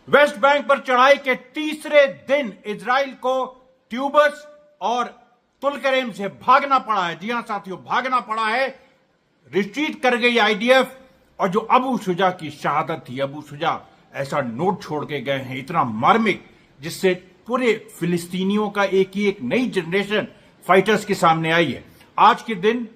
West Bank पर चढ़ाई के तीसरे दिन इजराइल को ट्यूबस और तुलकरेम से भागना पड़ा है। जी हां साथियों, भागना पड़ा है। रिट्रीट कर गई आईडीएफ। और जो अबू शुजा की शहादत थी, अबू शुजा ऐसा नोट छोड़ के गए हैं इतना मार्मिक, जिससे पूरे फिलिस्तीनियों का एक नई जनरेशन फाइटर्स के सामने आई है। आज के दिन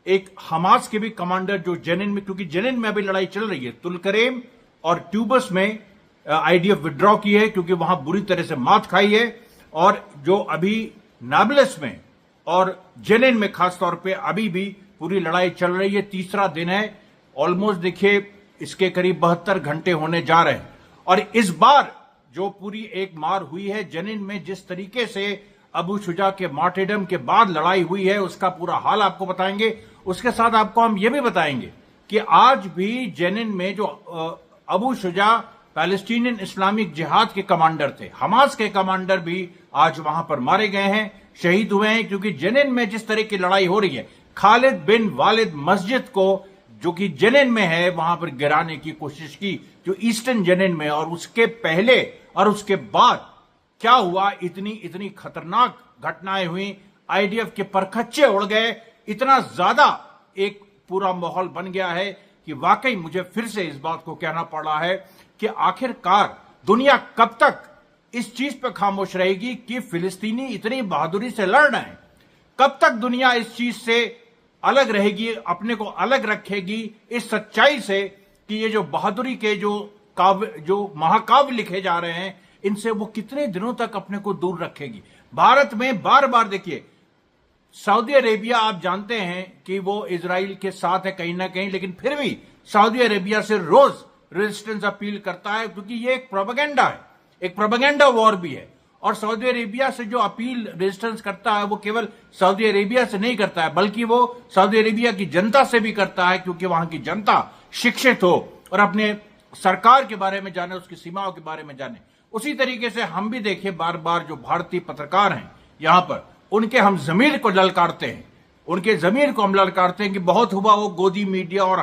एक हमास के भी कमांडर जो जेनिन में, क्योंकि जेनिन में अभी लड़ाई चल रही है, तुलकरेम और ट्यूबस में आईडीएफ विड्रॉ की है क्योंकि वहां बुरी तरह से मात खाई है। और जो अभी नाबलस में और जेनिन में खासतौर पे अभी भी पूरी लड़ाई चल रही है। तीसरा दिन है। ऑलमोस्ट देखिए इसके करीब 72 घंटे होने जा रहे हैं। और इस बार जो पूरी एक मार हुई है जेनिन में, जिस तरीके से अबू शुजा के मार्टेडम के बाद लड़ाई हुई है, उसका पूरा हाल आपको बताएंगे। उसके साथ आपको हम यह भी बताएंगे कि आज भी जेनिन में जो अबू शुजा पैलेस्टीनियन इस्लामिक जिहाद के कमांडर थे, हमास के कमांडर भी आज वहां पर मारे गए हैं, शहीद हुए हैं। क्योंकि जेनिन में जिस तरह की लड़ाई हो रही है, खालिद बिन वालिद मस्जिद को जो कि जेनिन में है वहां पर गिराने की कोशिश की, जो ईस्टर्न जेनिन में। और उसके पहले और उसके बाद क्या हुआ, इतनी खतरनाक घटनाएं हुई। आईडीएफ के परखच्चे उड़ गए। इतना ज्यादा एक पूरा माहौल बन गया है कि वाकई मुझे फिर से इस बात को कहना पड़ रहा है कि आखिरकार दुनिया कब तक इस चीज पर खामोश रहेगी कि फिलिस्तीनी इतनी बहादुरी से लड़ रहे हैं। कब तक दुनिया इस चीज से अलग रहेगी, अपने को अलग रखेगी इस सच्चाई से कि ये जो बहादुरी के जो महाकाव्य लिखे जा रहे हैं, इनसे वो कितने दिनों तक अपने को दूर रखेगी। भारत में बार बार देखिए, सऊदी अरेबिया आप जानते हैं कि वो इजराइल के साथ है कहीं ना कहीं, लेकिन फिर भी सऊदी अरेबिया से रोज रेजिस्टेंस अपील करता है क्योंकि ये एक प्रोपेगेंडा है, एक प्रोपेगेंडा वॉर भी है। और सऊदी अरेबिया से जो अपील रेजिस्टेंस करता है वो केवल सऊदी अरेबिया से नहीं करता है, बल्कि वो सऊदी अरेबिया की जनता से भी करता है, क्योंकि वहां की जनता शिक्षित हो और अपने सरकार के बारे में जाने, उसकी सीमाओं के बारे में जाने। उसी तरीके से हम भी देखिए बार बार जो भारतीय पत्रकार हैं यहां पर, उनके हम जमीर को ललकारते हैं, उनके जमीर को हम ललकारते हैं कि बहुत हुआ वो गोदी मीडिया और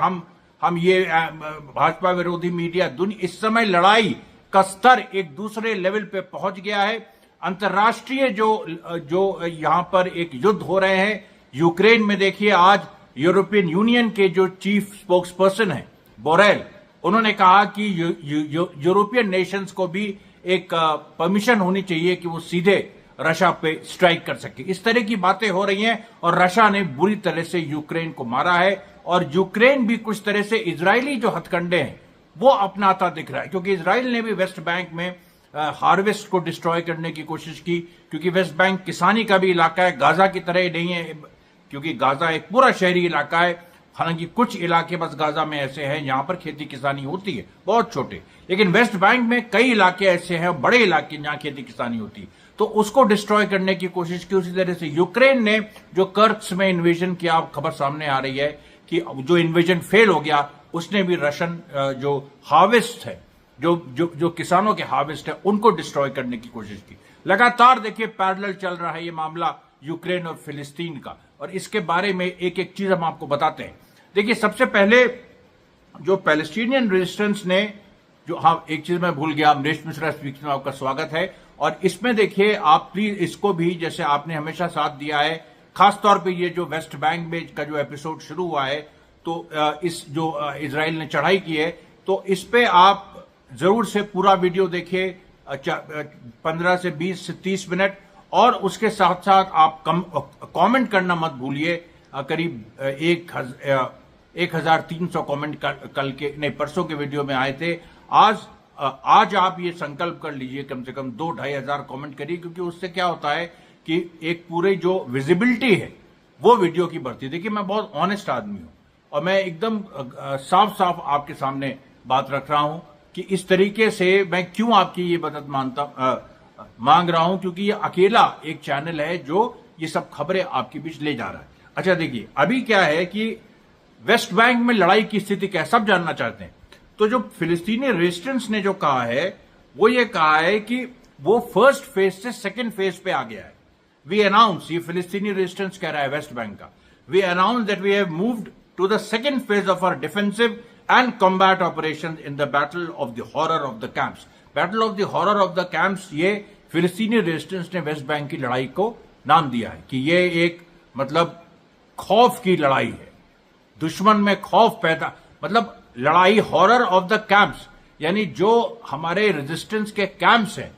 हम ये भाजपा विरोधी मीडिया। इस समय लड़ाई का स्तर एक दूसरे लेवल पे पहुंच गया है। अंतर्राष्ट्रीय जो यहां पर एक युद्ध हो रहे हैं यूक्रेन में, देखिए आज यूरोपियन यूनियन के जो चीफ स्पोक्स पर्सन है बोरेल, उन्होंने कहा कि यूरोपियन नेशंस को भी एक परमिशन होनी चाहिए कि वो सीधे रशिया पे स्ट्राइक कर सके। इस तरह की बातें हो रही हैं और रशिया ने बुरी तरह से यूक्रेन को मारा है और यूक्रेन भी कुछ तरह से इजरायली जो हथकंडे हैं वो अपनाता दिख रहा है, क्योंकि इजराइल ने भी वेस्ट बैंक में हार्वेस्ट को डिस्ट्रॉय करने की कोशिश की, क्योंकि वेस्ट बैंक किसानी का भी इलाका है, गाजा की तरह नहीं है, क्योंकि गाजा एक पूरा शहरी इलाका है। हालांकि कुछ इलाके बस गाजा में ऐसे हैं यहां पर खेती किसानी होती है, बहुत छोटे, लेकिन वेस्ट बैंक में कई इलाके ऐसे हैं, बड़े इलाके जहां खेती किसानी होती है, तो उसको डिस्ट्रॉय करने की कोशिश की। उसी तरह से यूक्रेन ने जो कर्क्स में इन्वेजन किया, खबर सामने आ रही है कि जो इन्वेजन फेल हो गया, उसने भी रशियन जो हार्वेस्ट है, जो किसानों के हार्वेस्ट है, उनको डिस्ट्रॉय करने की कोशिश की। लगातार देखिए पैरेलल चल रहा है ये मामला यूक्रेन और फिलिस्तीन का, और इसके बारे में एक एक चीज हम आपको बताते हैं। देखिए सबसे पहले जो पैलेस्टीनियन रेजिस्टेंस ने जो, हाँ एक चीज मैं भूल गया, अमरीश मिश्रा स्पीच में आपका स्वागत है। और इसमें देखिए आप प्लीज इसको भी, जैसे आपने हमेशा साथ दिया है, खासतौर पे ये जो वेस्ट बैंक में का जो एपिसोड शुरू हुआ है, तो इस जो इजराइल ने चढ़ाई की है, तो इस पे आप जरूर से पूरा वीडियो देखिए, 15 से 20 से 30 मिनट, और उसके साथ साथ आप कमेंट करना मत भूलिए। करीब 1300 कमेंट कल के नहीं परसों के वीडियो में आए थे। आज आप ये संकल्प कर लीजिए कम से कम 2-2.5 हजार कमेंट करिए, क्योंकि उससे क्या होता है कि एक पूरे जो विजिबिलिटी है वो वीडियो की बढ़ती है। देखिए मैं बहुत ऑनेस्ट आदमी हूं और मैं एकदम साफ साफ आपके सामने बात रख रहा हूं कि इस तरीके से मैं क्यों आपकी ये मदद मांग रहा हूं, क्योंकि ये अकेला एक चैनल है जो ये सब खबरें आपके बीच ले जा रहा है। अच्छा देखिए अभी क्या है कि वेस्ट बैंक में लड़ाई की स्थिति क्या है, सब जानना चाहते हैं। तो जो फिलिस्तीनी रेजिस्टेंस ने जो कहा है वो ये कहा है कि वो फर्स्ट फेज से सेकंड फेज पे आ गया है। वी अनाउंस, ये फिलिस्तीनी रेजिस्टेंस कह रहा है वेस्ट बैंक का, we announce that we have moved to the second phase of our defensive and combat operations in the Battle of the Horror of the Camps. Battle of the Horror of the Camps ये फिलिस्तीनी resistance ने West Bank की लड़ाई को नाम दिया है कि ये एक मतलब खौफ की लड़ाई है, दुश्मन में खौफ पैदा, मतलब लड़ाई हॉरर ऑफ द कैंप्स, यानी जो हमारे रेजिस्टेंस के कैंप्स हैं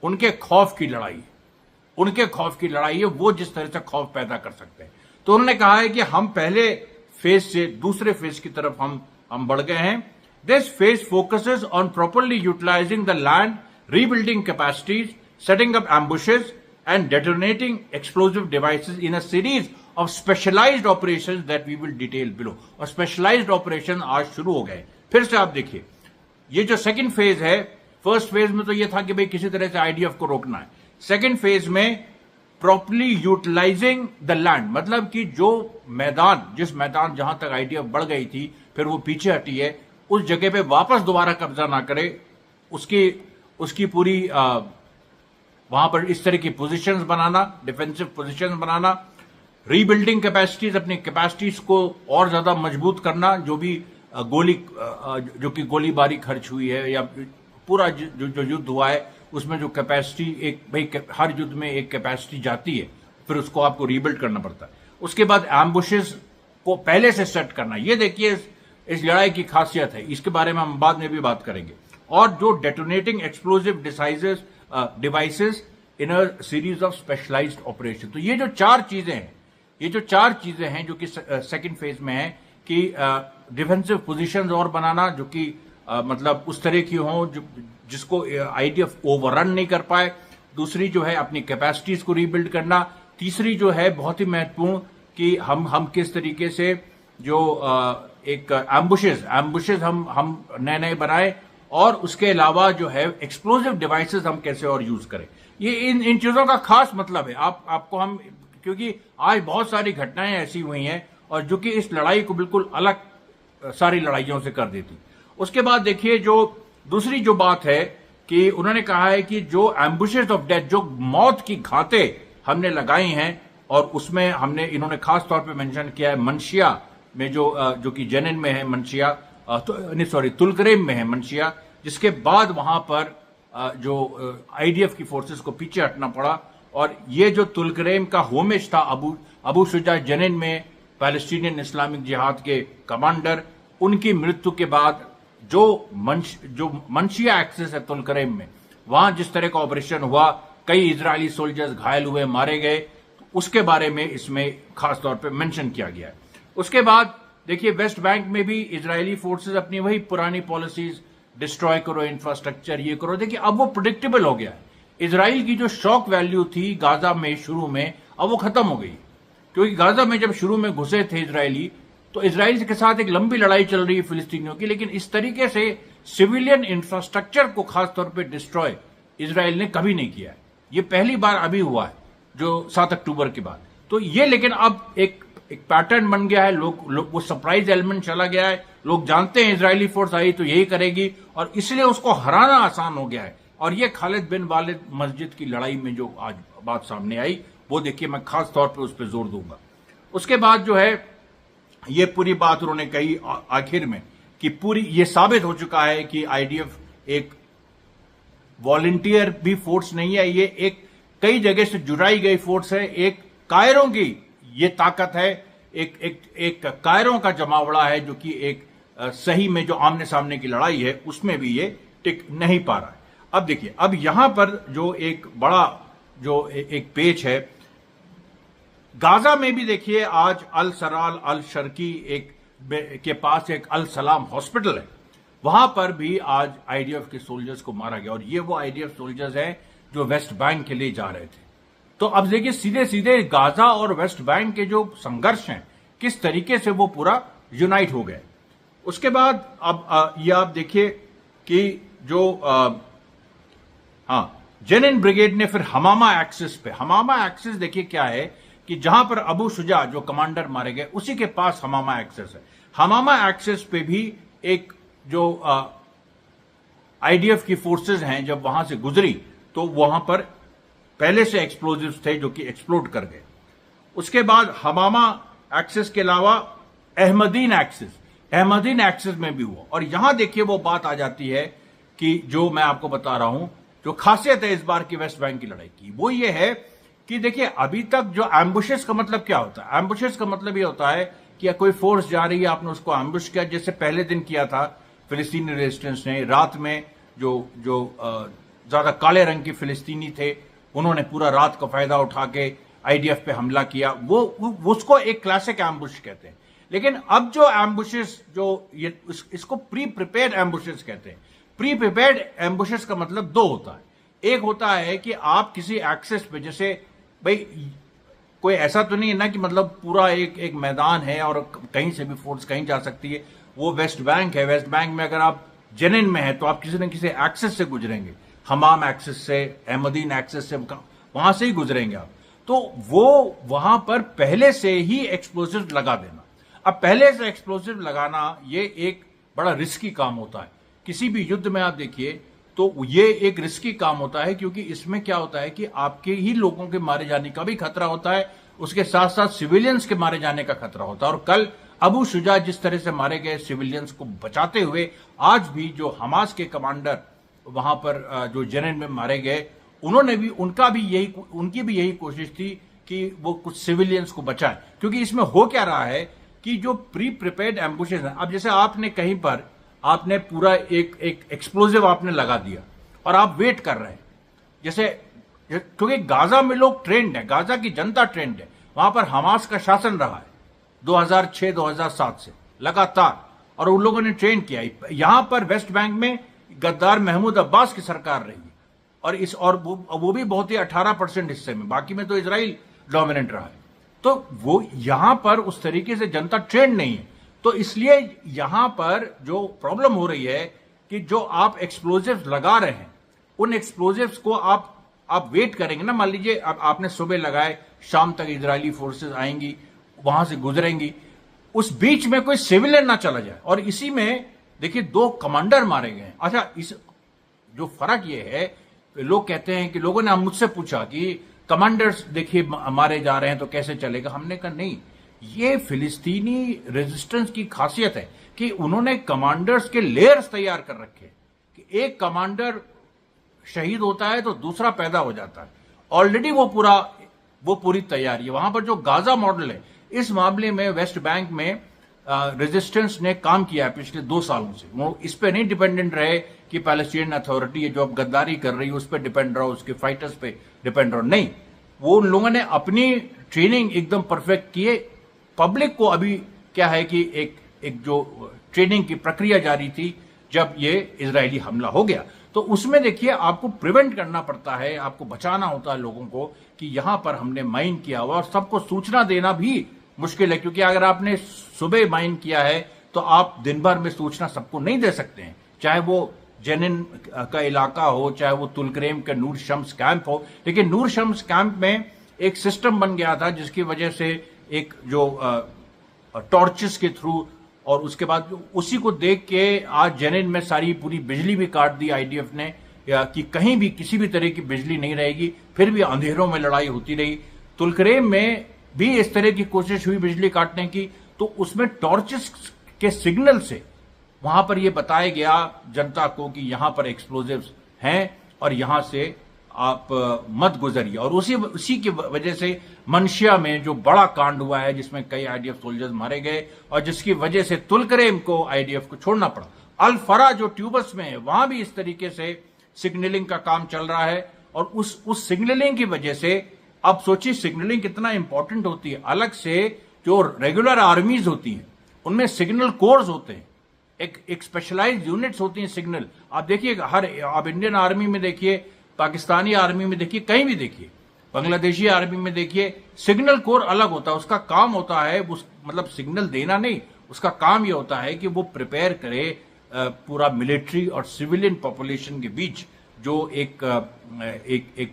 उनके खौफ की लड़ाई है, उनके खौफ की लड़ाई है, वो जिस तरह से खौफ पैदा कर सकते हैं। तो उन्होंने कहा है कि हम पहले फेज से दूसरे फेज की तरफ हम बढ़ गए हैं। This phase focuses on properly utilising the land, rebuilding capacities, setting up ambushes and detonating explosive devices in a series of specialised operations that we will detail below. और स्पेशलाइज्ड ऑपरेशन आज शुरू हो गए। फिर से आप देखिए, ये जो सेकंड फेज है, फर्स्ट फेज में तो ये था कि भाई किसी तरह से आईडीएफ को रोकना है। सेकंड फेज में प्रॉपरली यूटिलाइजिंग द लैंड, मतलब कि जो मैदान, जिस मैदान जहां तक आईडीएफ बढ़ गई थी फिर वो पीछे हटी है, उस जगह पे वापस दोबारा कब्जा ना करे, उसकी पूरी वहां पर इस तरह की पोजीशंस बनाना, डिफेंसिव पोजीशंस बनाना, रीबिल्डिंग कैपेसिटीज, अपनी कैपेसिटीज को और ज्यादा मजबूत करना, जो भी जो कि गोलीबारी खर्च हुई है या पूरा जो युद्ध हुआ है उसमें जो कैपेसिटी, एक भाई हर युद्ध में एक कैपेसिटी जाती है, फिर उसको आपको रीबिल्ड करना पड़ता है। उसके बाद एम्बुशेस को पहले से सेट करना, ये देखिए इस लड़ाई की खासियत है, इसके बारे में हम बाद में भी बात करेंगे। और जो detonating explosive devices in a series of specialised operation. तो ये जो चार चीजें हैं जो कि सेकंड फेज में है कि डिफेंसिव पोजीशंस और बनाना, जो कि मतलब उस तरह की हो जिसको आईडीएफ ओवररन नहीं कर पाए। दूसरी जो है अपनी कैपेसिटीज को रीबिल्ड करना। तीसरी जो है बहुत ही महत्वपूर्ण कि हम किस तरीके से जो एक एम्बुशेस हम नए बनाए, और उसके अलावा जो है एक्सप्लोजिव डिवाइसेस हम कैसे और यूज करें। ये इन चीजों का खास मतलब है आपको हम, क्योंकि आज बहुत सारी घटनाएं ऐसी हुई हैं और जो कि इस लड़ाई को बिल्कुल अलग सारी लड़ाइयों से कर देती। उसके बाद देखिए जो दूसरी जो बात है कि उन्होंने कहा है कि जो एम्बुशेस ऑफ डेथ, जो मौत की घातें हमने लगाई हैं, और उसमें हमने इन्होंने खास तौर पे मेंशन किया है मंशिया में, जो कि जेनिन में है मंशिया, तुलकरेम में है मंशिया, जिसके बाद वहां पर जो आईडीएफ की फोर्सेस को पीछे हटना पड़ा। और ये जो तुलकरेम का होमेज था अबू शुजा जेनिन में, पैलेस्टीनियन इस्लामिक जिहाद के कमांडर, उनकी मृत्यु के बाद जो मंशिया एक्सेस है तुलकरेम में, वहां जिस तरह का ऑपरेशन हुआ, कई इजरायली सोल्जर्स घायल हुए, मारे गए, तो उसके बारे में इसमें खास तौर पे मेंशन किया गया है। उसके बाद देखिए वेस्ट बैंक में भी इजरायली फोर्सेस अपनी वही पुरानी पॉलिसीज, डिस्ट्रॉय करो इंफ्रास्ट्रक्चर, ये करो। देखिए अब वो प्रिडिक्टेबल हो गया है। इजराइल की जो शॉक वैल्यू थी गाजा में शुरू में, अब वो खत्म हो गई, क्योंकि गाजा में जब शुरू में घुसे थे इजरायली, तो इजराइल के साथ एक लंबी लड़ाई चल रही है फिलिस्तीनियों की, लेकिन इस तरीके से सिविलियन इंफ्रास्ट्रक्चर को खासतौर पर डिस्ट्रॉय इजराइल ने कभी नहीं किया है। ये पहली बार अभी हुआ है जो 7 अक्टूबर के बाद। तो ये लेकिन अब एक पैटर्न बन गया है, लोग वो सरप्राइज एलिमेंट चला गया है, लोग जानते हैं इजरायली फोर्स आई तो यही करेगी, और इसलिए उसको हराना आसान हो गया है। और ये खालिद बिन वालिद मस्जिद की लड़ाई में जो आज बात सामने आई, वो देखिए मैं खास तौर पे उस पर जोर दूंगा। उसके बाद जो है ये पूरी बात उन्होंने कही आखिर में कि पूरी ये साबित हो चुका है कि आईडीएफ एक वॉलंटियर भी फोर्स नहीं है, ये एक कई जगह से जुड़ाई गई फोर्स है, एक कायरों की ये ताकत है, एक कायरों का जमावड़ा है, जो कि एक सही में जो आमने सामने की लड़ाई है उसमें भी ये टिक नहीं पा रहा है। अब देखिए, अब यहां पर जो एक बड़ा जो एक पेच है, गाजा में भी देखिए आज अल सराल अल शर्की के पास एक अल सलाम हॉस्पिटल है, वहां पर भी आज आईडीएफ के सोल्जर्स को मारा गया, और ये वो आईडीएफ सोल्जर्स हैं जो वेस्ट बैंक के लिए जा रहे थे। तो अब देखिए सीधे सीधे गाजा और वेस्ट बैंक के जो संघर्ष हैं, किस तरीके से वो पूरा यूनाइट हो गए। उसके बाद अब ये आप देखिए कि जो जेनिन ब्रिगेड ने फिर हमामा एक्सिस पे, हमामा एक्सिस देखिए क्या है कि जहां पर अबू शुजा जो कमांडर मारे गए उसी के पास हमामा एक्सिस है। हमामा एक्सिस पे भी एक जो आईडीएफ की फोर्सेस हैं जब वहां से गुजरी तो वहां पर पहले से एक्सप्लोजिव्स थे जो कि एक्सप्लोड कर गए। उसके बाद हमामा एक्सिस के अलावा अहमदीन एक्सिस, अहमदीन एक्सेस में भी हुआ। और यहां देखिए वो बात आ जाती है कि जो मैं आपको बता रहा हूं, जो खासियत है इस बार की वेस्ट बैंक की लड़ाई की, वो ये है कि देखिए अभी तक जो एम्बुशेस का मतलब क्या होता है, एम्बुशेस का मतलब ये होता है कि कोई फोर्स जा रही है, आपने उसको एम्बुश किया, जैसे पहले दिन किया था फिलिस्तीनी रेजिस्टेंस ने, रात में जो जो ज्यादा काले रंग के फिलिस्तीनी थे उन्होंने पूरा रात का फायदा उठा के आईडीएफ पे हमला किया, वो उसको एक क्लासिक एम्बुश कहते हैं। लेकिन अब जो एम्बुशेस जो ये इसको प्री प्रिपेयर्ड एम्बुशेस कहते हैं। प्री प्रिपेयर्ड एम्बुशेस का मतलब दो होता है। एक होता है कि आप किसी एक्सेस पे, जैसे भाई कोई ऐसा तो नहीं है ना कि मतलब पूरा एक मैदान है और कहीं से भी फोर्स कहीं जा सकती है, वो वेस्ट बैंक है। वेस्ट बैंक में अगर आप जेनिन में है तो आप किसी न किसी एक्सेस से गुजरेंगे, हमाम एक्सेस से, अहमदीन एक्सेस से, वहां से ही गुजरेंगे आप। तो वो वहां पर पहले से ही एक्सप्लोसिव लगा देना। अब पहले से एक्सप्लोसिव लगाना ये एक बड़ा रिस्की काम होता है। किसी भी युद्ध में आप देखिए तो ये एक रिस्की काम होता है, क्योंकि इसमें क्या होता है कि आपके ही लोगों के मारे जाने का भी खतरा होता है, उसके साथ साथ सिविलियंस के मारे जाने का खतरा होता है। और कल अबू शुजा जिस तरह से मारे गए सिविलियंस को बचाते हुए, आज भी जो हमास के कमांडर वहां पर जो जेनिन में मारे गए, उन्होंने भी उनकी भी यही कोशिश थी कि वो कुछ सिविलियंस को बचाएं। क्योंकि इसमें हो क्या रहा है कि जो प्री प्रिपेयर्ड एम्बुशेस है, अब जैसे आपने कहीं पर आपने पूरा एक एक्सप्लोजिव आपने लगा दिया और आप वेट कर रहे हैं, जैसे क्योंकि गाजा में लोग ट्रेंड है, गाजा की जनता ट्रेंड है, वहां पर हमास का शासन रहा है 2006-2007 से लगातार, और उन लोगों ने ट्रेन किया। यहां पर वेस्ट बैंक में गद्दार महमूद अब्बास की सरकार रही और वो भी बहुत ही 18% हिस्से में, बाकी में तो इजराइल डोमिनेंट रहा है। तो वो यहां पर उस तरीके से जनता ट्रेंड नहीं है। तो इसलिए यहां पर जो प्रॉब्लम हो रही है कि जो आप एक्सप्लोजिव्स लगा रहे हैं, उन एक्सप्लोजिव्स को आप वेट करेंगे ना, मान लीजिए अब आपने सुबह लगाए, शाम तक इजरायली फोर्सेस आएंगी, वहां से गुजरेंगी, उस बीच में कोई सिविलियन ना चला जाए। और इसी में देखिए 2 कमांडर मारे गए। अच्छा, इस जो फर्क ये है, लोग कहते हैं कि लोगों ने मुझसे पूछा कि कमांडर्स देखिए मारे जा रहे हैं तो कैसे चलेगा। हमने कहा नहीं, ये फिलिस्तीनी रेजिस्टेंस की खासियत है कि उन्होंने कमांडर्स के लेयर्स तैयार कर रखे हैं कि एक कमांडर शहीद होता है तो दूसरा पैदा हो जाता है। ऑलरेडी वो पूरी तैयारी है। वहां पर जो गाजा मॉडल है, इस मामले में वेस्ट बैंक में रेजिस्टेंस ने काम किया है पिछले 2 सालों से। वो इस पे नहीं डिपेंडेंट रहे कि पैलेस्टीनियन अथॉरिटी है जो अब गद्दारी कर रही है उस पर डिपेंड रहो, उसके फाइटर्स पे डिपेंड रहो, नहीं, वो उन लोगों ने अपनी ट्रेनिंग एकदम परफेक्ट किए। पब्लिक को अभी क्या है कि एक जो ट्रेनिंग की प्रक्रिया जारी थी जब ये इजरायली हमला हो गया, तो उसमें देखिए आपको प्रिवेंट करना पड़ता है, आपको बचाना होता है लोगों को कि यहां पर हमने माइन किया हुआ, और सबको सूचना देना भी मुश्किल है, क्योंकि अगर आपने सुबह माइन किया है तो आप दिन भर में सूचना सबको नहीं दे सकते हैं, चाहे वो जेनिन का इलाका हो, चाहे वो तुलकरेम का नूर शम्स कैंप हो। लेकिन नूर शम्स कैंप में एक सिस्टम बन गया था जिसकी वजह से एक जो टॉर्चेस के थ्रू, और उसके बाद उसी को देख के आज जेनिन में सारी पूरी बिजली भी काट दी आईडीएफ ने, या कि कहीं भी किसी भी तरह की बिजली नहीं रहेगी। फिर भी अंधेरों में लड़ाई होती रही। तुलकरेम में भी इस तरह की कोशिश हुई बिजली काटने की, तो उसमें टॉर्चेस के सिग्नल से वहां पर यह बताया गया जनता को कि यहां पर एक्सप्लोजिव्स हैं और यहां से आप मत गुजरिए। और उसी की वजह से मनशिया में जो बड़ा कांड हुआ है जिसमें कई आईडीएफ सोल्जर्स मारे गए और जिसकी वजह से तुलकरेम को आईडीएफ को छोड़ना पड़ा। अल फरा जो ट्यूबस में है वहां भी इस तरीके से सिग्नलिंग का काम चल रहा है, और उस सिग्नलिंग की वजह से अब सोचिए सिग्नलिंग कितना इंपॉर्टेंट होती है। अलग से जो रेगुलर आर्मीज होती हैं उनमें सिग्नल कोर्स होते हैं, एक स्पेशलाइज्ड यूनिट्स होती हैं सिग्नल। आप देखिए आप इंडियन आर्मी में देखिए, पाकिस्तानी आर्मी में देखिए, कहीं भी देखिए, बांग्लादेशी आर्मी में देखिए, सिग्नल कोर अलग होता है। उसका काम होता है मतलब सिग्नल देना नहीं, उसका काम यह होता है कि वो प्रिपेयर करे पूरा मिलिट्री और सिविलियन पॉपुलेशन के बीच जो एक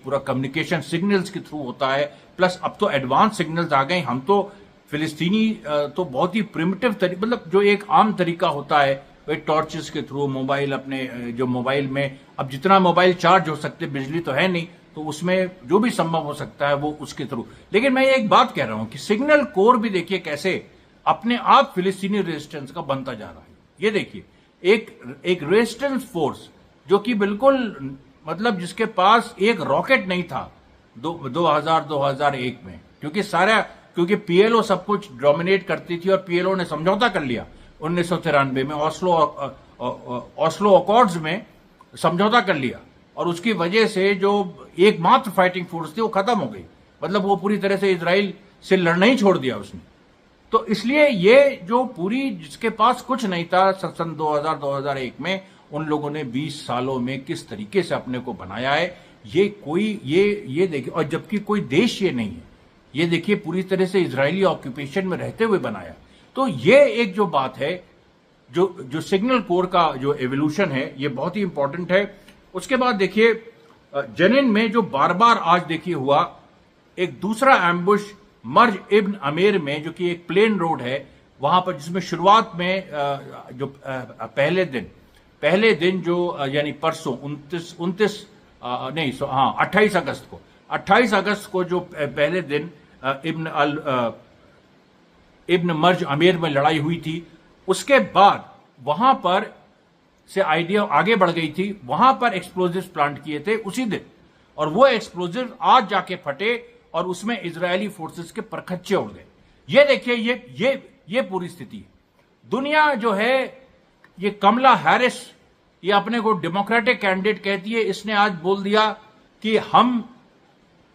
पूरा कम्युनिकेशन सिग्नल्स के थ्रू होता है। प्लस अब तो एडवांस सिग्नल्स आ गए। हम तो फिलिस्तीनी तो बहुत ही प्रिमिटिव मतलब जो एक आम तरीका होता है वही टॉर्चेस के थ्रू, मोबाइल अपने जो मोबाइल में अब जितना मोबाइल चार्ज हो सकते, बिजली तो है नहीं, तो उसमें जो भी संभव हो सकता है वो उसके थ्रू। लेकिन मैं एक बात कह रहा हूं कि सिग्नल कोर भी देखिए कैसे अपने आप फिलिस्तीनी रेजिस्टेंस का बनता जा रहा है। ये देखिए, एक रेजिस्टेंस फोर्स जो कि बिल्कुल मतलब जिसके पास एक रॉकेट नहीं था 2001 में, क्योंकि पीएलओ सब कुछ डोमिनेट करती थी और पीएलओ ने समझौता कर लिया 1993 में ऑस्लो अकॉर्ड्स में समझौता कर लिया, और उसकी वजह से जो एकमात्र फाइटिंग फोर्स थी वो खत्म हो गई। मतलब वो पूरी तरह से इजराइल से लड़ना ही छोड़ दिया उसने। तो इसलिए ये जो पूरी जिसके पास कुछ नहीं था सन 2001 में, उन लोगों ने 20 सालों में किस तरीके से अपने को बनाया है, ये देखिए। और जबकि कोई देश ये नहीं है, ये देखिए पूरी तरह से इजरायली ऑक्यूपेशन में रहते हुए बनाया। तो ये एक जो बात है, जो सिग्नल कोर का जो एवोल्यूशन है, ये बहुत ही इंपॉर्टेंट है। उसके बाद देखिए जेनिन में जो बार बार आज देखिए हुआ एक दूसरा एम्बुश मर्ज इब्न अमेर में, जो कि एक प्लेन रोड है वहां पर, जिसमें शुरुआत में जो पहले दिन जो यानी परसों 28 अगस्त को जो पहले दिन इब्न मर्ज अमेर में लड़ाई हुई थी, उसके बाद वहां पर से आइडिया आगे बढ़ गई थी। वहां पर एक्सप्लोजिव्स प्लांट किए थे उसी दिन, और वो एक्सप्लोजिव आज जाके फटे और उसमें इजरायली फोर्सेस के परखच्चे उड़ गए। ये देखिए, ये पूरी स्थिति है। दुनिया जो है, ये कमला हैरिस, ये अपने को डेमोक्रेटिक कैंडिडेट कहती है, इसने आज बोल दिया कि हम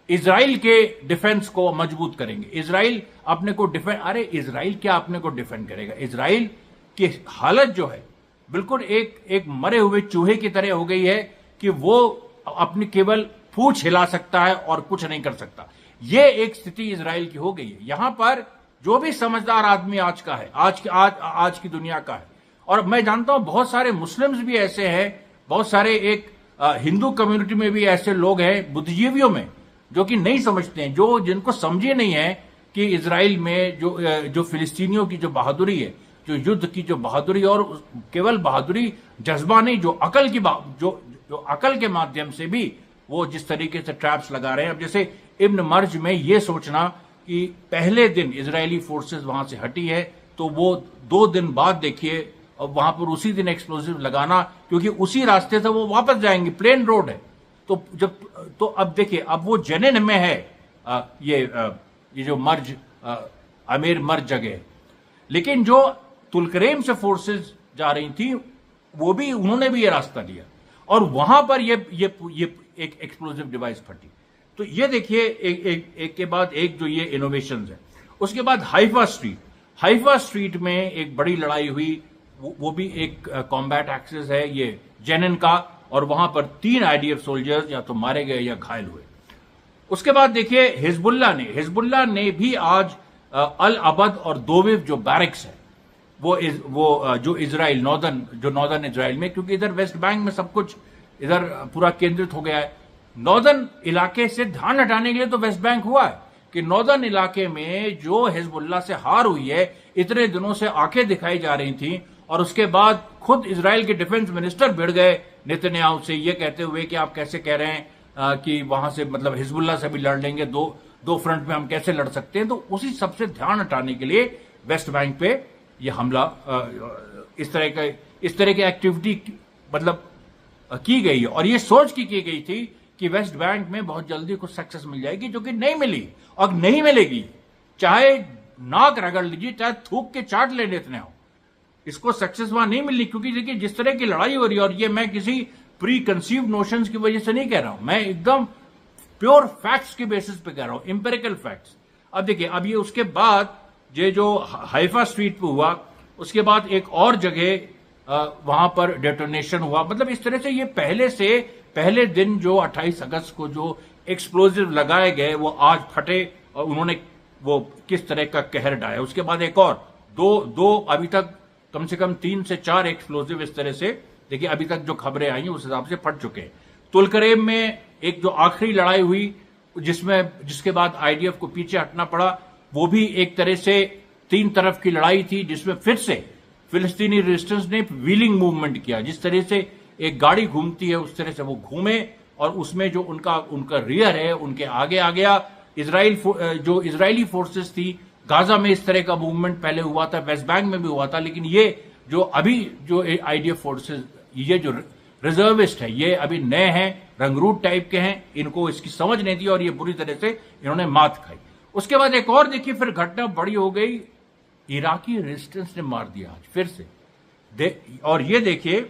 इजराइल के डिफेंस को मजबूत करेंगे। इजराइल अपने को डिफेंड, अरे इजराइल क्या अपने को डिफेंड करेगा? इजराइल की हालत जो है बिल्कुल एक मरे हुए चूहे की तरह हो गई है कि वो अपनी केवल पूंछ हिला सकता है और कुछ नहीं कर सकता। ये एक स्थिति इजराइल की हो गई है। यहां पर जो भी समझदार आदमी आज का है, आज की दुनिया का है, और मैं जानता हूं बहुत सारे मुस्लिम्स भी ऐसे हैं, बहुत सारे एक हिंदू कम्युनिटी में भी ऐसे लोग हैं, बुद्धिजीवियों में, जो कि नहीं समझते हैं, जिनको समझे नहीं है कि इजराइल में जो फिलिस्तीनियों की जो बहादुरी है, जो युद्ध की जो बहादुरी, और केवल बहादुरी जज्बा नहीं, जो अकल के माध्यम से भी वो जिस तरीके से ट्रैप्स लगा रहे हैं। अब जैसे इब्न मर्ज में ये सोचना कि पहले दिन इजरायली फोर्सेस वहां से हटी है, तो वो 2 दिन बाद देखिए वहां पर उसी दिन एक्सप्लोजिव लगाना, क्योंकि उसी रास्ते से वो वापस जाएंगे, प्लेन रोड है। तो अब देखिए, अब वो जेनिन में है ये जो मर्ज अमेर मर्ज जगह है, लेकिन जो तुलकरेम से फोर्सेस जा रही थी, उन्होंने भी ये रास्ता लिया, और वहां पर ये एक एक्सप्लोजिव डिवाइस फटी। तो ये देखिए एक के बाद एक जो ये इनोवेशंस है। उसके बाद हाइफा स्ट्रीट में एक बड़ी लड़ाई हुई, वो भी एक कॉम्बैट एक्सेस है ये जेनिन का, और वहां पर 3 आईडीएफ सोल्जर्स या तो मारे गए या घायल हुए। उसके बाद देखिए हिजबुल्लाह ने भी आज अल अबद और दोविव जो बैरिक्स है, वो जो इजराइल नॉर्दर्न इजराइल में, क्योंकि इधर वेस्ट बैंक में सब कुछ इधर पूरा केंद्रित हो गया है, नॉर्दर्न इलाके से ध्यान हटाने के लिए तो वेस्ट बैंक हुआ है कि नॉर्दर्न इलाके में जो हिजबुल्लाह से हार हुई है, इतने दिनों से आंखें दिखाई जा रही थी, और उसके बाद खुद इजराइल के डिफेंस मिनिस्टर भिड़ गए नेतन्याहू से, ये कहते हुए कि आप कैसे कह रहे हैं कि वहां से मतलब हिजबुल्लाह से भी लड़ लेंगे, दो फ्रंट में हम कैसे लड़ सकते हैं। तो उसी सबसे ध्यान हटाने के लिए वेस्ट बैंक पे ये हमला, इस तरह की एक्टिविटी मतलब की गई है, और ये सोच की गई थी कि वेस्ट बैंक में बहुत जल्दी कुछ सक्सेस मिल जाएगी, जो कि नहीं मिली और नहीं मिलेगी। चाहे नाक रगड़ लीजिए, चाहे थूक के चाट ले लेते हो, इसको सक्सेस वहां नहीं मिलनी। क्योंकि देखिए जिस तरह की लड़ाई हो रही है, और ये मैं किसी प्री कंसीव नोशंस की वजह से नहीं कह रहा हूं, मैं एकदम प्योर फैक्ट्स के बेसिस पे कह रहा हूं, इंपेरिकल फैक्ट्स। अब देखिए, अब ये उसके बाद ये जो हाइफा स्ट्रीट पे हुआ, उसके बाद एक और जगह वहां पर डेटोनेशन हुआ। मतलब इस तरह से ये पहले दिन जो 28 अगस्त को जो एक्सप्लोजिव लगाए गए, वो आज फटे, और उन्होंने वो किस तरह का कहर ढाया। उसके बाद एक और दो अभी तक कम से कम 3 से 4 एक्सप्लोजिव इस तरह से देखिए अभी तक जो खबरें आई हैं उस हिसाब से फट चुके हैं। तुलकरेम में एक जो आखिरी लड़ाई हुई, जिसके बाद आईडीएफ को पीछे हटना पड़ा, वो भी एक तरह से 3 तरफ की लड़ाई थी, जिसमें फिर से फिलिस्तीनी रेजिस्टेंस ने व्हीलिंग मूवमेंट किया। जिस तरह से एक गाड़ी घूमती है उस तरह से वो घूमे, और उसमें जो उनका रियर है उनके आगे आ गया। इजराइली फोर्सेस थी गाजा में इस तरह का मूवमेंट पहले हुआ था, वेस्ट बैंक में भी हुआ था, लेकिन ये जो अभी जो आईडीएफ फोर्सेस, ये जो रिजर्विस्ट है, ये अभी नए हैं, रंगरूट टाइप के हैं, इनको इसकी समझ नहीं थी और ये बुरी तरह से इन्होंने मात खाई। उसके बाद एक और देखिए फिर घटना बड़ी हो गई, इराकी रेजिस्टेंस ने मार दिया आज फिर से। और ये देखिए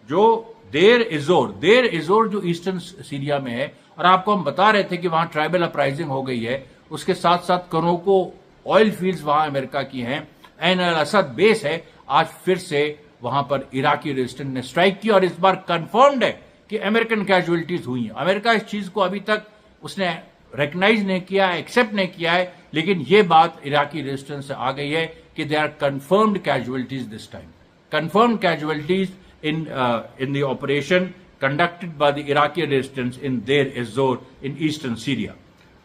जो देर इजोर जो ईस्टर्न सीरिया में है, और आपको हम बता रहे थे कि वहां ट्राइबल अपराइजिंग हो गई है, उसके साथ साथ करोको ऑयल फील्ड्स वहां अमेरिका की हैं, एन अल असद बेस है, आज फिर से वहां पर इराकी रेजिस्टेंस ने स्ट्राइक किया और इस बार कंफर्म्ड है कि अमेरिकन कैजुअलिटीज हुई हैं। अमेरिका इस चीज को अभी तक उसने रिकग्नाइज नहीं किया, एक्सेप्ट नहीं किया है, लेकिन यह बात इराकी रेजिस्टेंस से आ गई है कि they are confirmed casualties this time, confirmed casualties in the operation conducted by the Iraqi resistance in Deir ez-Zor in eastern Syria.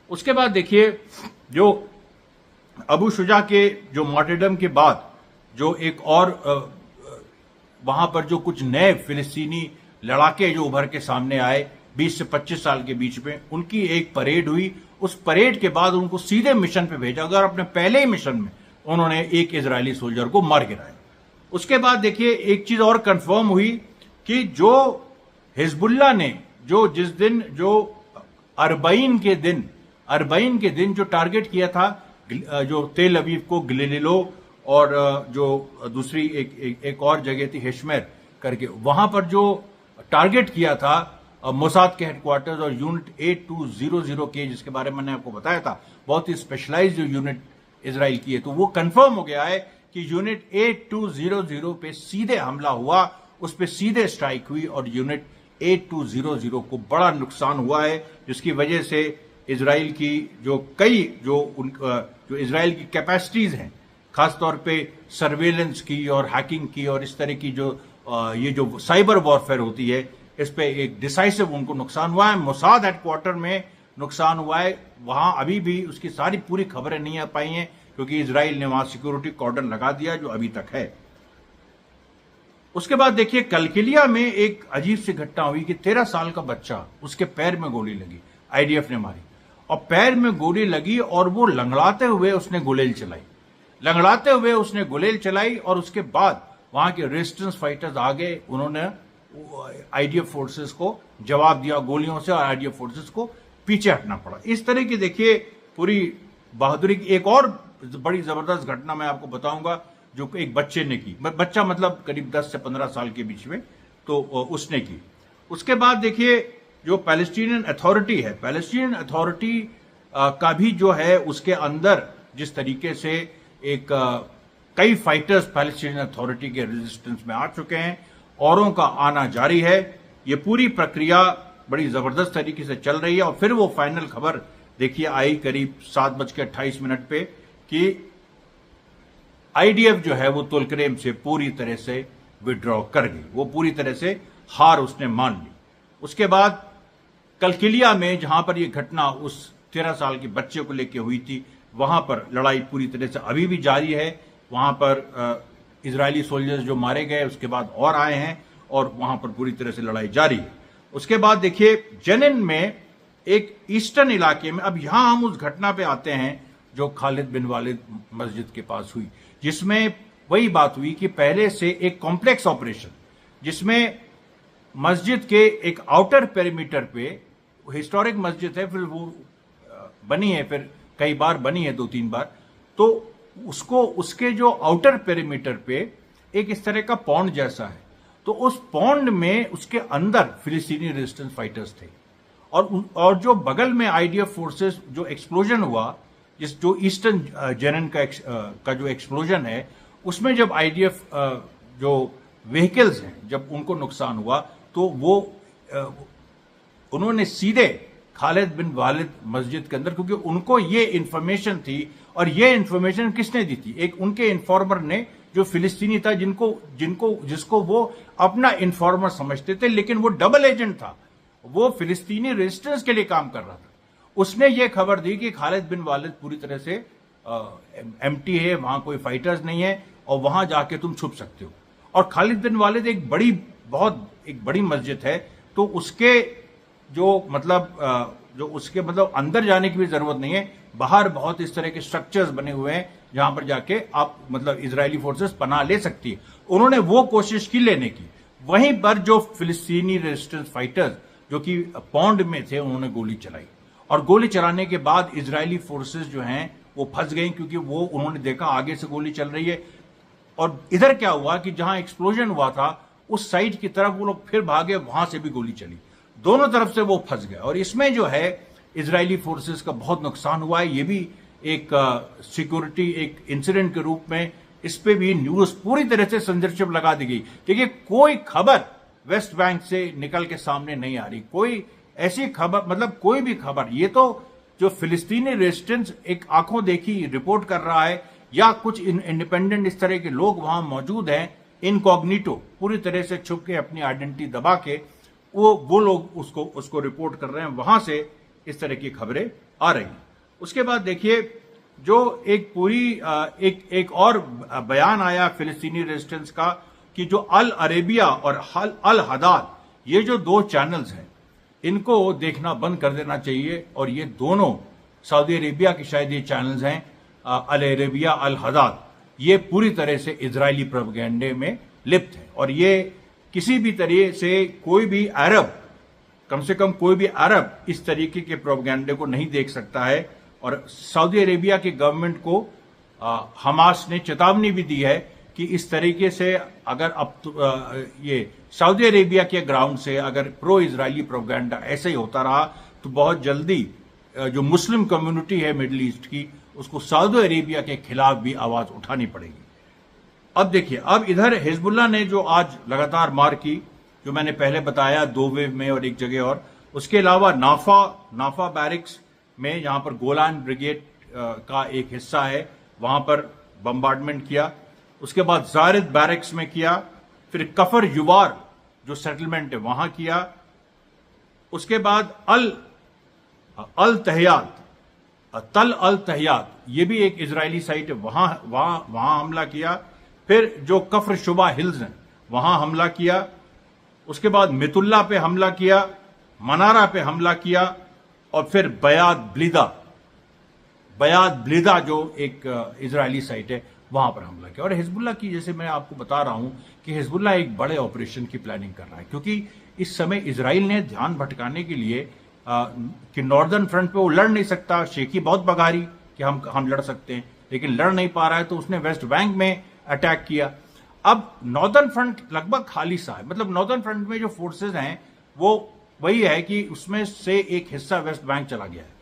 उसके बाद देखिए जो अबू शुजा के जो मार्टिरडम के बाद जो एक और वहां पर जो कुछ नए फिलिस्तीनी लड़ाके जो उभर के सामने आए 20 से 25 साल के बीच में, उनकी एक परेड हुई। उस परेड के बाद उनको सीधे मिशन पे भेजा गया और अपने पहले ही मिशन में उन्होंने एक इजरायली सोल्जर को मार गिराया। उसके बाद देखिए एक चीज और कंफर्म हुई कि जो हिजबुल्लाह ने जो जिस दिन जो अरबईन के दिन जो टारगेट किया था, जो तेल अवीव को ग्लिलिलो और जो दूसरी एक और जगह थी हेशमेर करके, वहां पर जो टारगेट किया था मोसाद के हेडक्वार्टर्स और यूनिट 8200 के, जिसके बारे में मैंने आपको बताया था, बहुत ही स्पेशलाइज्ड जो यूनिट इजराइल की है, तो वो कंफर्म हो गया है कि यूनिट 8200 पे सीधे हमला हुआ, उस पे सीधे स्ट्राइक हुई और यूनिट 8200 को बड़ा नुकसान हुआ है, जिसकी वजह से इजराइल की जो जो इजराइल की कैपेसिटीज हैं, खासतौर पे सर्वेलेंस की और हैकिंग की और इस तरह की जो ये जो साइबर वॉरफेयर होती है, इस पे एक डिसाइसिव उनको नुकसान हुआ है। मोसाद हेडक्वार्टर में नुकसान हुआ है, वहां अभी भी उसकी सारी पूरी खबरें नहीं आ पाई हैं क्योंकि इजराइल ने वहां सिक्योरिटी कॉर्डन लगा दिया जो अभी तक है। उसके बाद देखिए कलकिलिया में एक अजीब सी घटना हुई कि 13 साल का बच्चा, उसके पैर में गोली लगी, आईडीएफ ने मारी और पैर में गोली लगी और वो लंगड़ाते हुए उसने गुलेल चलाई और उसके बाद वहां के रेजिस्टेंस फाइटर्स आ गए, उन्होंने आईडीएफ फोर्सेस को जवाब दिया गोलियों से और आईडीएफ फोर्सेस को पीछे हटना पड़ा। इस तरह की देखिए पूरी बहादुरी की एक और बड़ी जबरदस्त घटना मैं आपको बताऊंगा जो एक बच्चे ने की, बच्चा मतलब करीब 10 से 15 साल के बीच में, तो उसने की। उसके बाद देखिए जो पैलेस्टीनियन अथॉरिटी है, पैलेस्टीनियन अथॉरिटी का भी जो है उसके अंदर जिस तरीके से एक कई फाइटर्स पैलेस्टीनियन अथॉरिटी के रेजिस्टेंस में आ चुके हैं, औरों का आना जारी है, ये पूरी प्रक्रिया बड़ी जबरदस्त तरीके से चल रही है। और फिर वो फाइनल खबर देखिए आई करीब 7:28 पे कि आईडीएफ जो है वो तुलकरेम से पूरी तरह से विड्रॉ कर गई, वो पूरी तरह से हार उसने मान ली। उसके बाद कलकिलिया में जहां पर ये घटना उस 13 साल के बच्चे को लेकर हुई थी, वहां पर लड़ाई पूरी तरह से अभी भी जारी है। वहां पर इजरायली सोल्जर्स जो मारे गए उसके बाद और आए हैं और वहां पर पूरी तरह से लड़ाई जारी है। उसके बाद देखिए जेनिन में एक ईस्टर्न इलाके में, अब यहां हम उस घटना पे आते हैं जो खालिद बिन वालिद मस्जिद के पास हुई, जिसमें वही बात हुई कि पहले से एक कॉम्प्लेक्स ऑपरेशन जिसमें मस्जिद के एक आउटर पेरीमीटर पे, हिस्टोरिक मस्जिद है, फिर वो बनी है, फिर कई बार बनी है 2-3 बार, तो उसको उसके जो आउटर पेरीमीटर पे एक इस तरह का पॉन्ड जैसा है, तो उस पॉन्ड में उसके अंदर फिलिस्तीनी रेजिस्टेंस फाइटर्स थे और जो बगल में आईडीएफ फोर्सेस जो एक्सप्लोजन हुआ, जो ईस्टर्न जेनिन का जो एक्सप्लोजन है, उसमें जब आईडीएफ जो व्हीकल्स हैं जब उनको नुकसान हुआ तो वो उन्होंने सीधे खालिद बिन वालिद मस्जिद के अंदर, क्योंकि उनको ये इंफॉर्मेशन थी और ये इंफॉर्मेशन किसने दी थी, एक उनके इन्फॉर्मर ने जो फिलिस्तीनी था जिसको वो अपना इन्फॉर्मर समझते थे, लेकिन वो डबल एजेंट था, वो फिलिस्तीनी रेजिस्टेंस के लिए काम कर रहा था। उसने ये खबर दी कि खालिद बिन वालिद पूरी तरह से एम्प्टी है, वहां कोई फाइटर्स नहीं है और वहां जाके तुम छुप सकते हो। और खालिद बिन वालिद एक बड़ी मस्जिद है, तो उसके जो मतलब जो उसके मतलब अंदर जाने की भी जरूरत नहीं है, बाहर बहुत इस तरह के स्ट्रक्चर्स बने हुए हैं जहां पर जाके आप मतलब इजरायली फोर्सेस पनाह ले सकती है। उन्होंने वो कोशिश की लेने की। वहीं पर जो फिलिस्तीनी रेजिस्टेंस फाइटर्स जो कि पौंड में थे, उन्होंने गोली चलाई और गोली चलाने के बाद इजरायली फोर्सेस जो हैं वो फंस गई, क्योंकि वो उन्होंने देखा आगे से गोली चल रही है। और इधर क्या हुआ कि जहां एक्सप्लोजन हुआ था उस साइड की तरफ वो लोग फिर भागे, वहां से भी गोली चली, दोनों तरफ से वो फंस गए। और इसमें जो है इजरायली फोर्सेस का बहुत नुकसान हुआ है। ये भी एक सिक्योरिटी एक इंसिडेंट के रूप में इस पे भी न्यूज पूरी तरह से सेंसरशिप लगा दी गई। देखिए, कोई खबर वेस्ट बैंक से निकल के सामने नहीं आ रही, कोई ऐसी खबर मतलब कोई भी खबर। ये तो जो फिलिस्तीनी रेजिस्टेंस एक आंखों देखी रिपोर्ट कर रहा है या कुछ इंडिपेंडेंट इस तरह के लोग वहां मौजूद हैं, इनकॉग्निटो पूरी तरह से छुप के अपनी आइडेंटिटी दबा के वो लोग उसको रिपोर्ट कर रहे हैं, वहां से इस तरह की खबरें आ रही हैं। उसके बाद देखिए, जो एक पूरी एक और बयान आया फिलिस्तीनी रेजिस्टेंस का कि जो अल अरेबिया और अल हदाद, ये जो दो चैनल्स हैं इनको देखना बंद कर देना चाहिए। और ये दोनों सऊदी अरेबिया के शायद ये चैनल्स हैं, अल अरेबिया अल हदाद, ये पूरी तरह से इजरायली प्रोपेगेंडे में लिप्त है। और ये किसी भी तरह से कोई भी अरब, कम से कम कोई भी अरब इस तरीके के प्रोपेगेंडे को नहीं देख सकता है। और सऊदी अरेबिया की गवर्नमेंट को हमास ने चेतावनी भी दी है कि इस तरीके से अगर अब ये सऊदी अरेबिया के ग्राउंड से अगर प्रो इजरायली प्रोपेगेंडा ऐसे ही होता रहा तो बहुत जल्दी जो मुस्लिम कम्युनिटी है मिडिल ईस्ट की, उसको सऊदी अरेबिया के खिलाफ भी आवाज उठानी पड़ेगी। अब देखिए, अब इधर हिजबुल्लाह ने जो आज लगातार मार की, जो मैंने पहले बताया 2 वेव में और एक जगह और, उसके अलावा नाफा बैरिक्स में जहां पर गोलान ब्रिगेड का एक हिस्सा है वहां पर बम्बार्डमेंट किया। उसके बाद जारिद बैरिक्स में किया, फिर कफर युवार जो सेटलमेंट है वहां किया। उसके बाद अल तहयात, तल अल तहयात, ये भी एक इजरायली साइट है, वहां हमला किया। फिर जो कफर शुबा हिल्स हैं वहां हमला किया। उसके बाद मितुल्ला पे हमला किया, मनारा पे हमला किया और फिर बयाद ब्लिदा जो एक इजरायली साइट है वहां पर हमला किया। और हिजबुल्लाह की, जैसे मैं आपको बता रहा हूं कि हिजबुल्लाह एक बड़े ऑपरेशन की प्लानिंग कर रहा है, क्योंकि इस समय इजराइल ने ध्यान भटकाने के लिए कि नॉर्दर्न फ्रंट पे वो लड़ नहीं सकता, शेखी बहुत बगारी कि हम लड़ सकते हैं, लेकिन लड़ नहीं पा रहा है, तो उसने वेस्ट बैंक में अटैक किया। अब नॉर्दर्न फ्रंट लगभग खाली सा है, मतलब नॉर्दर्न फ्रंट में जो फोर्सेज हैं वो वही है कि उसमें से एक हिस्सा वेस्ट बैंक चला गया है।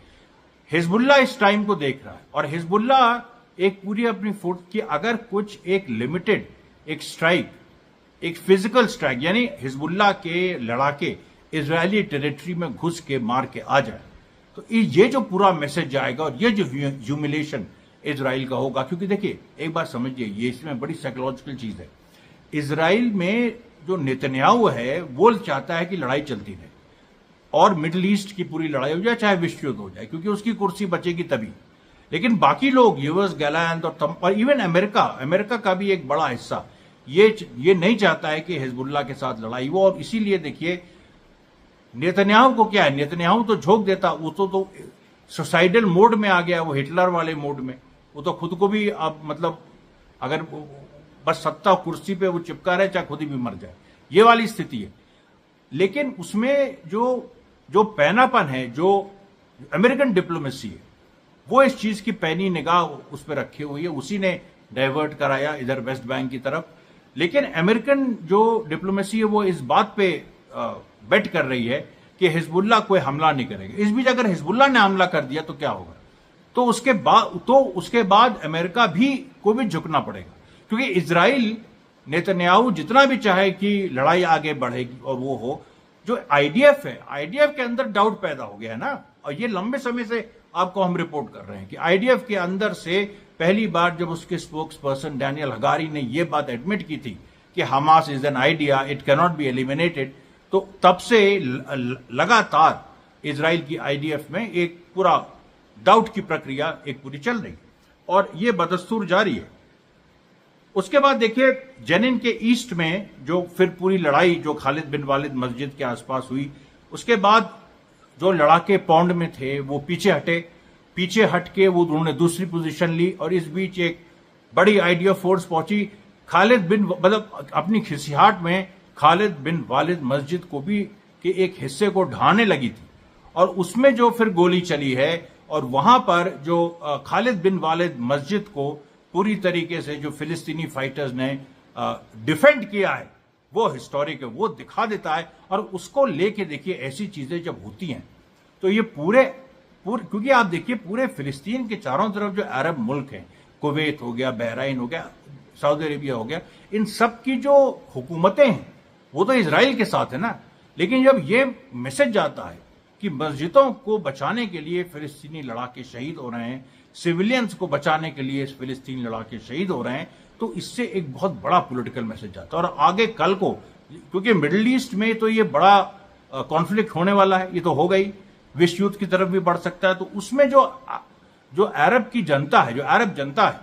हिजबुल्लाह इस टाइम को देख रहा है और हिजबुल्लाह एक पूरी अपनी फोर्स की अगर कुछ एक लिमिटेड एक स्ट्राइक, एक फिजिकल स्ट्राइक, यानी हिजबुल्लाह के लड़ाके इजरायली टेरिटरी में घुस के मार के आ जाए, तो ये जो पूरा मैसेज जाएगा और ये जो ह्यूमिलेशन इजराइल का होगा। क्योंकि देखिए, एक बात समझिए, ये इसमें बड़ी साइकोलॉजिकल चीज है। इजराइल में जो नेतन्याहू है वो चाहता है कि लड़ाई चलती रहे और मिडिल ईस्ट की पूरी लड़ाई हो जाए, चाहे विश्व युद्ध हो जाए, क्योंकि उसकी कुर्सी बचेगी तभी। लेकिन बाकी लोग, यूएस, गैलांड और इवन अमेरिका का भी एक बड़ा हिस्सा ये नहीं चाहता है कि हिजबुल्लाह के साथ लड़ाई हो। और इसीलिए देखिए, नेतन्याहू को क्या है, नेतन्याहू तो झोंक देता, वो तो सुसाइडल मोड में आ गया, वो हिटलर वाले मोड में, वो तो खुद को भी अब मतलब अगर बस सत्ता कुर्सी पे वो चिपका रहे, चाहे खुद ही भी मर जाए, ये वाली स्थिति है। लेकिन उसमें जो पैनापन है, जो अमेरिकन डिप्लोमेसी है, वो इस चीज की पैनी निगाह उस पर रखी हुई है, उसी ने डाइवर्ट कराया इधर वेस्ट बैंक की तरफ। लेकिन अमेरिकन जो डिप्लोमेसी है वो इस बात पे बेट कर रही है कि हिजबुल्लाह कोई हमला नहीं करेगा। इस बीच अगर हिजबुल्लाह ने हमला कर दिया तो क्या होगा, तो उसके बाद अमेरिका भी को भी झुकना पड़ेगा, क्योंकि इजराइल नेतन्याहू जितना भी चाहे कि लड़ाई आगे बढ़ेगी और वो हो, जो आईडीएफ है, आईडीएफ के अंदर डाउट पैदा हो गया है ना। और ये लंबे समय से आपको हम रिपोर्ट कर रहे हैं कि आईडीएफ के अंदर से पहली बार जब उसके स्पोक्स पर्सन डैनियल हगारी ने यह बात एडमिट की थी कि Hamas is an idea, it can not be eliminated, तो तब से लगातार इजराइल की आईडीएफ में एक पूरा डाउट की प्रक्रिया एक पूरी चल रही है और ये बदस्तूर जारी है। उसके बाद देखिए, जेनिन के ईस्ट में जो फिर पूरी लड़ाई जो खालिद बिन वालिद मस्जिद के आसपास हुई, उसके बाद जो लड़ाके पौंड में थे वो पीछे हटे, पीछे हट के वो उन्होंने दूसरी पोजीशन ली और इस बीच एक बड़ी आइडिया फोर्स पहुंची। खालिद बिन मतलब अपनी खिसियाहट में खालिद बिन वालिद मस्जिद को भी के एक हिस्से को ढाने लगी थी और उसमें जो फिर गोली चली है और वहां पर जो खालिद बिन वालिद मस्जिद को पूरी तरीके से जो फिलिस्तीनी फाइटर्स ने डिफेंड किया है वो हिस्टोरिक है, वो दिखा देता है। और उसको लेके देखिए ऐसी चीजें जब होती हैं तो ये पूरे क्योंकि आप देखिए पूरे फिलिस्तीन के चारों तरफ जो अरब मुल्क हैं, कुवैत हो गया, बहराइन हो गया, सऊदी अरेबिया हो गया, इन सब की जो हुकूमतें हैं वो तो इजराइल के साथ है ना। लेकिन जब ये मैसेज जाता है कि मस्जिदों को बचाने के लिए फिलिस्तीनी लड़ाके शहीद हो रहे हैं, सिविलियंस को बचाने के लिए फिलिस्तीनी लड़ाके शहीद हो रहे हैं, तो इससे एक बहुत बड़ा पॉलिटिकल मैसेज जाता है। और आगे कल को क्योंकि मिडिल ईस्ट में तो ये बड़ा कॉन्फ्लिक्ट होने वाला है, ये तो हो गई, विश्व युद्ध की तरफ भी बढ़ सकता है, तो उसमें जो अरब की जनता है, जो अरब जनता है,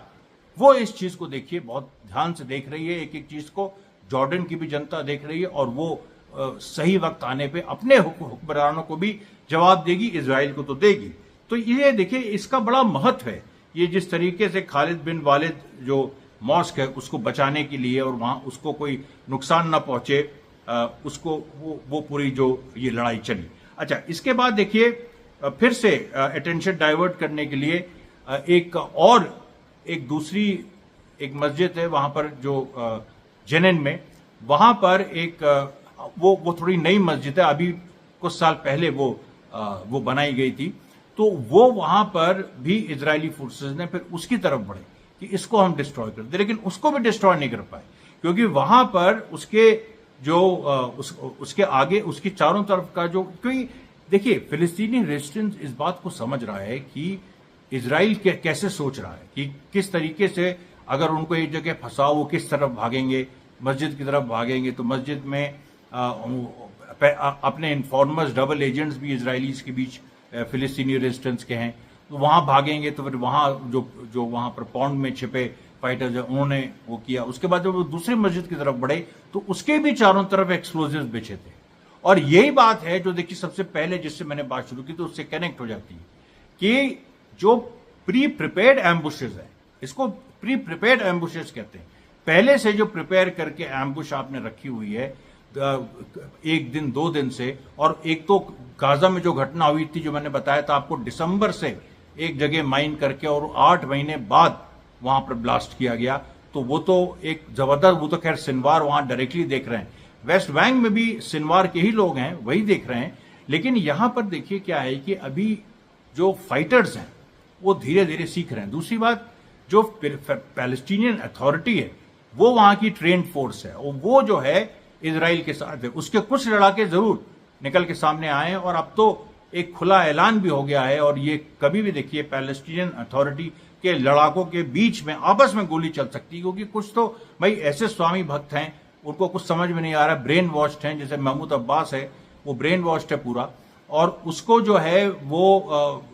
वो इस चीज को देखिए बहुत ध्यान से देख रही है, एक एक चीज को। जॉर्डन की भी जनता देख रही है और वो सही वक्त आने पे अपने हुक्मरानों को भी जवाब देगी, इजराइल को तो देगी। तो ये देखिए इसका बड़ा महत्व है, ये जिस तरीके से खालिद बिन वालिद जो मॉस्क है उसको बचाने के लिए और वहां उसको कोई नुकसान ना पहुंचे, उसको वो पूरी जो ये लड़ाई चली। अच्छा, इसके बाद देखिए फिर से अटेंशन डाइवर्ट करने के लिए एक दूसरी एक मस्जिद है वहां पर जो जेनिन में, वहां पर वो थोड़ी नई मस्जिद है, अभी कुछ साल पहले वो बनाई गई थी। तो वो वहां पर भी इजरायली फोर्सेस ने फिर उसकी तरफ बढ़े कि इसको हम डिस्ट्रॉय कर दे, लेकिन उसको भी डिस्ट्रॉय नहीं कर पाए क्योंकि वहां पर उसके आगे उसकी चारों तरफ का जो, क्योंकि देखिए फिलिस्तीनी रेजिस्टेंस इस बात को समझ रहा है कि इजराइल कैसे सोच रहा है कि किस तरीके से अगर उनको एक जगह फंसाओ वो किस तरफ भागेंगे, मस्जिद की तरफ भागेंगे। तो मस्जिद में अपने इन्फॉर्मर्स, डबल एजेंट्स भी इजरायलीज के बीच फिलिस्तीनी रेजिस्टेंस के हैं, तो वहां भागेंगे। तो फिर वहां जो वहां पर पौंड में छिपे फाइटर्स हैं उन्होंने वो किया। उसके बाद जब वो दूसरी मस्जिद की तरफ बढ़े तो उसके भी चारों तरफ एक्सप्लोजिव्स बिछे थे। और यही बात है जो देखिए सबसे पहले जिससे मैंने बात शुरू की तो उससे कनेक्ट हो जाती है कि जो प्री प्रिपेयर्ड एम्बुशेस है, इसको प्री प्रिपेयर्ड एम्बुशेस कहते हैं। पहले से जो प्रिपेयर करके एम्बुश आपने रखी हुई है एक दिन 2 दिन से। और एक तो गाजा में जो घटना हुई थी जो मैंने बताया था आपको, दिसंबर से एक जगह माइन करके और 8 महीने बाद वहां पर ब्लास्ट किया गया, तो वो तो एक जबरदस्त, वो तो खैर सिनवार वहां डायरेक्टली देख रहे हैं, वेस्ट बैंक में भी सिनवार के ही लोग हैं वही देख रहे हैं। लेकिन यहां पर देखिए क्या है कि अभी जो फाइटर्स हैं वो धीरे धीरे सीख रहे हैं। दूसरी बात, जो पैलेस्टीनियन अथॉरिटी है वो वहां की ट्रेंड फोर्स है और वो जो है इजराइल के साथ है। उसके कुछ लड़ाके जरूर निकल के सामने आए हैं और अब तो एक खुला ऐलान भी हो गया है। और ये कभी भी देखिए पैलेस्टीनियन अथॉरिटी के लड़ाकों के बीच में आपस में गोली चल सकती है, क्योंकि कुछ तो भाई ऐसे स्वामी भक्त हैं उनको कुछ समझ में नहीं आ रहा, ब्रेन वॉश्ड हैं, जैसे महमूद अब्बास है वो ब्रेन वॉश्ड है पूरा। और उसको जो है वो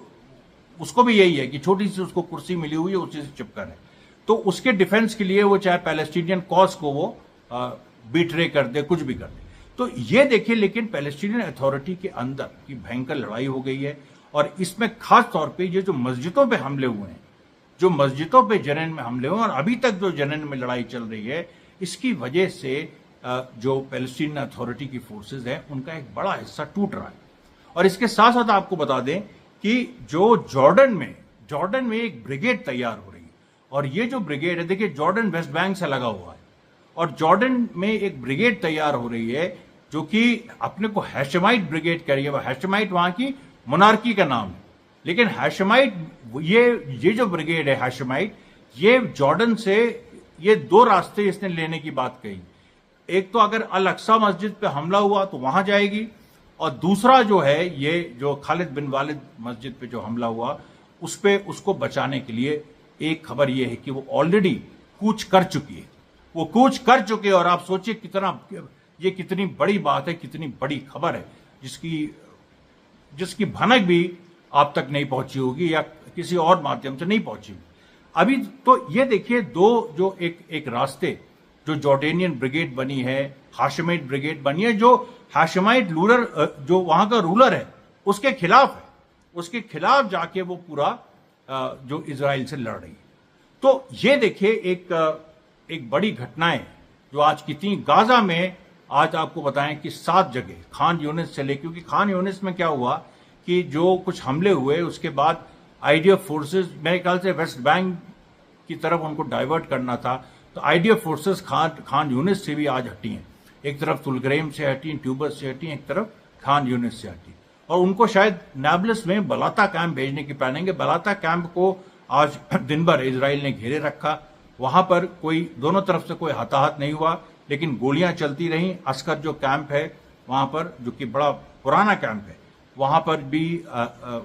उसको भी यही है कि छोटी सी उसको कुर्सी मिली हुई है उसी से चिपका है, तो उसके डिफेंस के लिए वो चाहे पैलेस्टीनियन कॉज को वो बिट्रे कर दे, कुछ भी कर दे। तो ये देखिए, लेकिन पैलेस्टीनियन अथॉरिटी के अंदर की भयंकर लड़ाई हो गई है। और इसमें खास तौर पे ये जो मस्जिदों पे हमले हुए हैं, जो मस्जिदों पे जेनिन में हमले हुए हैं और अभी तक जो जेनिन में लड़ाई चल रही है, इसकी वजह से जो पैलेस्टीनियन अथॉरिटी की फोर्सेज है उनका एक बड़ा हिस्सा टूट रहा है। और इसके साथ साथ आपको बता दें कि जो जॉर्डन में एक ब्रिगेड तैयार हो रही है। और ये जो ब्रिगेड है, देखिए जॉर्डन वेस्ट बैंक से लगा हुआ है और जॉर्डन में एक ब्रिगेड तैयार हो रही है जो कि अपने को हैशमाइट ब्रिगेड कह रही है। हैशमाइट वहां की मोनार्की का नाम है, लेकिन हैशमाइट ये जो ब्रिगेड है हैशमाइट, ये जॉर्डन से ये 2 रास्ते इसने लेने की बात कही। एक तो अगर अल अक्सा मस्जिद पे हमला हुआ तो वहां जाएगी, और दूसरा जो है ये जो खालिद बिन वालिद मस्जिद पे जो हमला हुआ उस पे उसको बचाने के लिए एक खबर ये है कि वो ऑलरेडी कूच कर चुकी है, वो कूच कर चुके हैं। और आप सोचिए कितनी बड़ी बात है, कितनी बड़ी खबर है जिसकी भनक भी आप तक नहीं पहुंची होगी या किसी और माध्यम से नहीं पहुंची होगी अभी। तो ये देखिए जो एक रास्ते जो जॉर्डेनियन ब्रिगेड बनी है, हाशमाइट ब्रिगेड बनी है, जो हाशमाइट रूलर जो वहां का रूलर है उसके खिलाफ है, उसके खिलाफ जाके वो पूरा जो इजराइल से लड़ रही है। तो ये देखिए एक बड़ी घटनाएं जो आज की थी गाजा में। आज आपको बताएं कि 7 जगह खान यूनिस से लेकर, क्योंकि खान यूनिस में क्या हुआ कि जो कुछ हमले हुए उसके बाद आईडीएफ फोर्सेस, मेरे ख्याल से वेस्ट बैंक की तरफ उनको डाइवर्ट करना था, तो आईडीएफ फोर्सेस खान यूनिस से भी आज हटी हैं। एक तरफ तुलकरेम से हटी, ट्यूबस से हटी, एक तरफ खान यूनिस से हटी, और उनको शायद नाब्लस में बलाता कैंप भेजने की प्लानिंग है। बलाता कैंप को आज दिन भर इजराइल ने घेरे रखा, वहां पर कोई दोनों तरफ से कोई हताहत नहीं हुआ, लेकिन गोलियां चलती रहीं। अस्कर जो कैंप है वहां पर, जो कि बड़ा पुराना कैंप है, वहां पर भी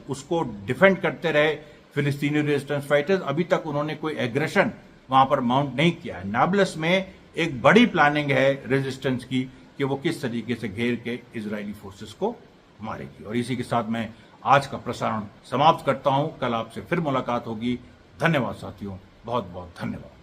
उसको डिफेंड करते रहे फिलिस्तीनी रेजिस्टेंस फाइटर्स। अभी तक उन्होंने कोई एग्रेशन वहां पर माउंट नहीं किया है। नाब्लस में एक बड़ी प्लानिंग है रेजिस्टेंस की कि वो किस तरीके से घेर के इजरायली फोर्सेस को मारेगी। और इसी के साथ मैं आज का प्रसारण समाप्त करता हूं। कल आपसे फिर मुलाकात होगी। धन्यवाद साथियों, बहुत बहुत धन्यवाद।